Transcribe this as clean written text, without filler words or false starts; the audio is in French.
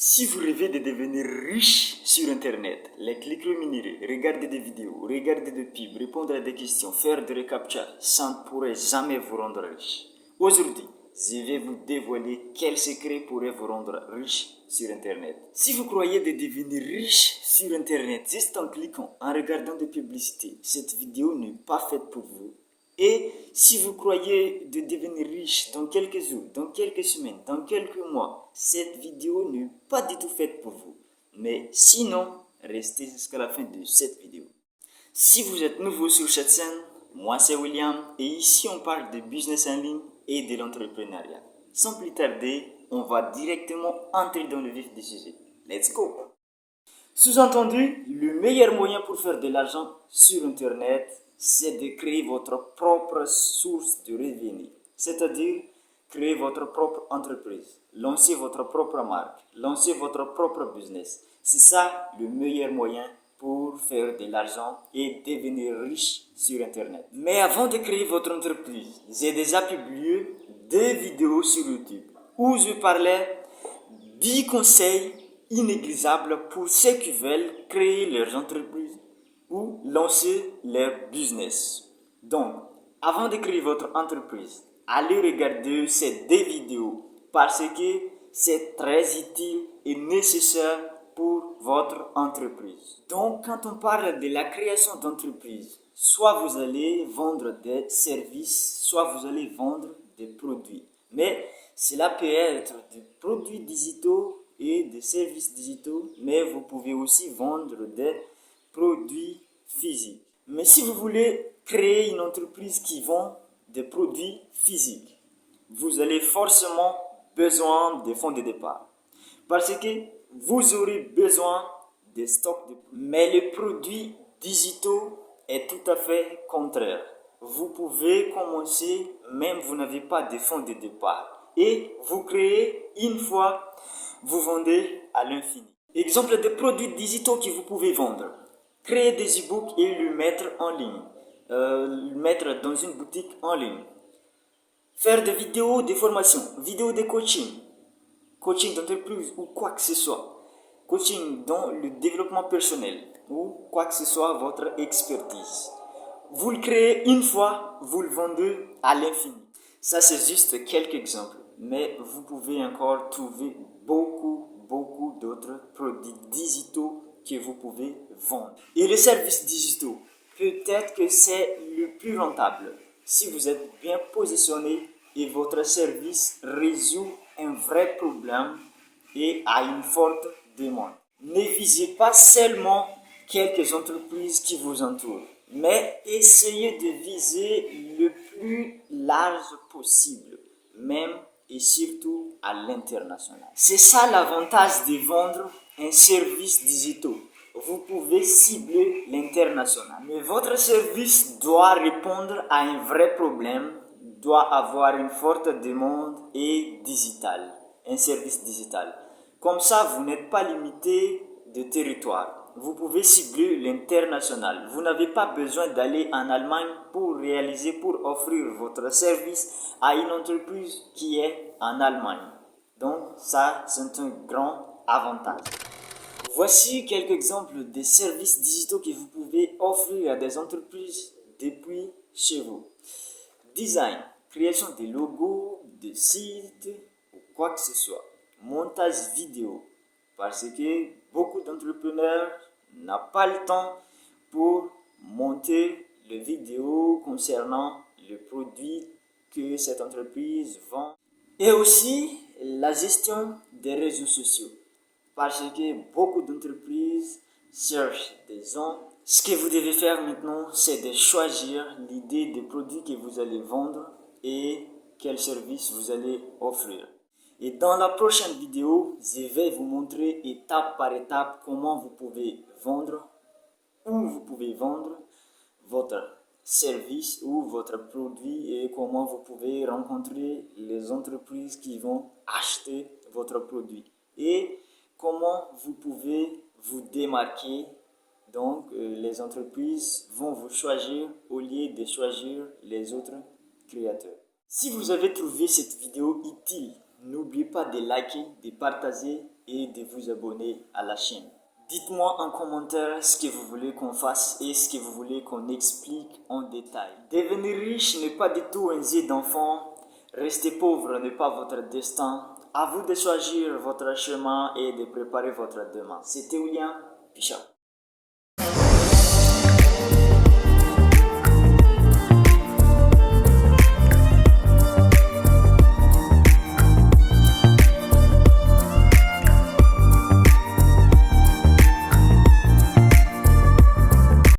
Si vous rêvez de devenir riche sur Internet, les clics rémunérés, regarder des vidéos, regarder des pubs, répondre à des questions, faire des reCAPTCHA, ça ne pourrait jamais vous rendre riche. Aujourd'hui, je vais vous dévoiler quel secret pourrait vous rendre riche sur Internet. Si vous croyez de devenir riche sur Internet juste en cliquant, en regardant des publicités, cette vidéo n'est pas faite pour vous. Et si vous croyez de devenir riche dans quelques jours, dans quelques semaines, dans quelques mois, cette vidéo n'est pas du tout faite pour vous. Mais sinon, restez jusqu'à la fin de cette vidéo. Si vous êtes nouveau sur cette chaîne, moi c'est William et ici on parle de business en ligne et de l'entrepreneuriat. Sans plus tarder, on va directement entrer dans le vif du sujet. Let's go! Sous-entendu, le meilleur moyen pour faire de l'argent sur Internet, c'est de créer votre propre source de revenus. C'est-à-dire, créer votre propre entreprise, lancer votre propre marque, lancer votre propre business. C'est ça le meilleur moyen pour faire de l'argent et devenir riche sur Internet. Mais avant de créer votre entreprise, j'ai déjà publié 2 vidéos sur YouTube où je parlais 10 conseils inégligeables pour ceux qui veulent créer leurs entreprises ou lancer leur business. Donc, avant de créer votre entreprise, allez regarder ces 2 vidéos parce que c'est très utile et nécessaire pour votre entreprise. Donc, quand on parle de la création d'entreprise, soit vous allez vendre des services, soit vous allez vendre des produits. Mais cela peut être des produits digitaux et des services digitaux, mais vous pouvez aussi vendre des produits physiques. Mais si vous voulez créer une entreprise qui vend des produits physiques, vous allez forcément besoin de fonds de départ. Parce que vous aurez besoin de stocks. Mais les produits digitaux est tout à fait contraire. Vous pouvez commencer, même vous n'avez pas de fonds de départ. Et vous créez une fois, vous vendez à l'infini. Exemple de produits digitaux que vous pouvez vendre. Créer des e-books et le mettre en ligne. Le mettre dans une boutique en ligne. Faire des vidéos de formation, vidéos de coaching. Coaching d'entreprise ou quoi que ce soit. Coaching dans le développement personnel ou quoi que ce soit votre expertise. Vous le créez une fois, vous le vendez à l'infini. Ça, c'est juste quelques exemples. Mais vous pouvez encore trouver beaucoup d'autres produits digitaux que vous pouvez vendre. Et les services digitaux, peut-être que c'est le plus rentable. Si vous êtes bien positionné et votre service résout un vrai problème et a une forte demande. Ne visez pas seulement quelques entreprises qui vous entourent, mais essayez de viser le plus large possible, même et surtout à l'international. C'est ça l'avantage de vendre un service digital. Vous pouvez cibler l'international. Mais votre service doit répondre à un vrai problème, doit avoir une forte demande et digital, un service digital. Comme ça, vous n'êtes pas limité de territoire. Vous pouvez cibler l'international. Vous n'avez pas besoin d'aller en Allemagne pour offrir votre service à une entreprise qui est en Allemagne. Donc ça, c'est un grand avantage. Voici quelques exemples de services digitaux que vous pouvez offrir à des entreprises depuis chez vous. Design, création de logos, de sites ou quoi que ce soit. Montage vidéo, parce que beaucoup d'entrepreneurs n'ont pas le temps pour monter les vidéos concernant le produit que cette entreprise vend. Et aussi la gestion des réseaux sociaux, parce que beaucoup d'entreprises cherchent des gens. Ce que vous devez faire maintenant, c'est de choisir l'idée des produits que vous allez vendre et quel service vous allez offrir. Et dans la prochaine vidéo, je vais vous montrer étape par étape comment vous pouvez vendre, où vous pouvez vendre votre service ou votre produit et comment vous pouvez rencontrer les entreprises qui vont acheter votre produit et comment vous pouvez vous démarquer. Donc les entreprises vont vous choisir au lieu de choisir les autres créateurs. Si vous avez trouvé cette vidéo utile, n'oubliez pas de liker, de partager et de vous abonner à la chaîne. Dites-moi en commentaire ce que vous voulez qu'on fasse et ce que vous voulez qu'on explique en détail. Devenir riche n'est pas du tout un jeu d'enfant. Rester pauvre n'est pas votre destin. À vous de choisir votre chemin et de préparer votre demain. C'était William. Ciao.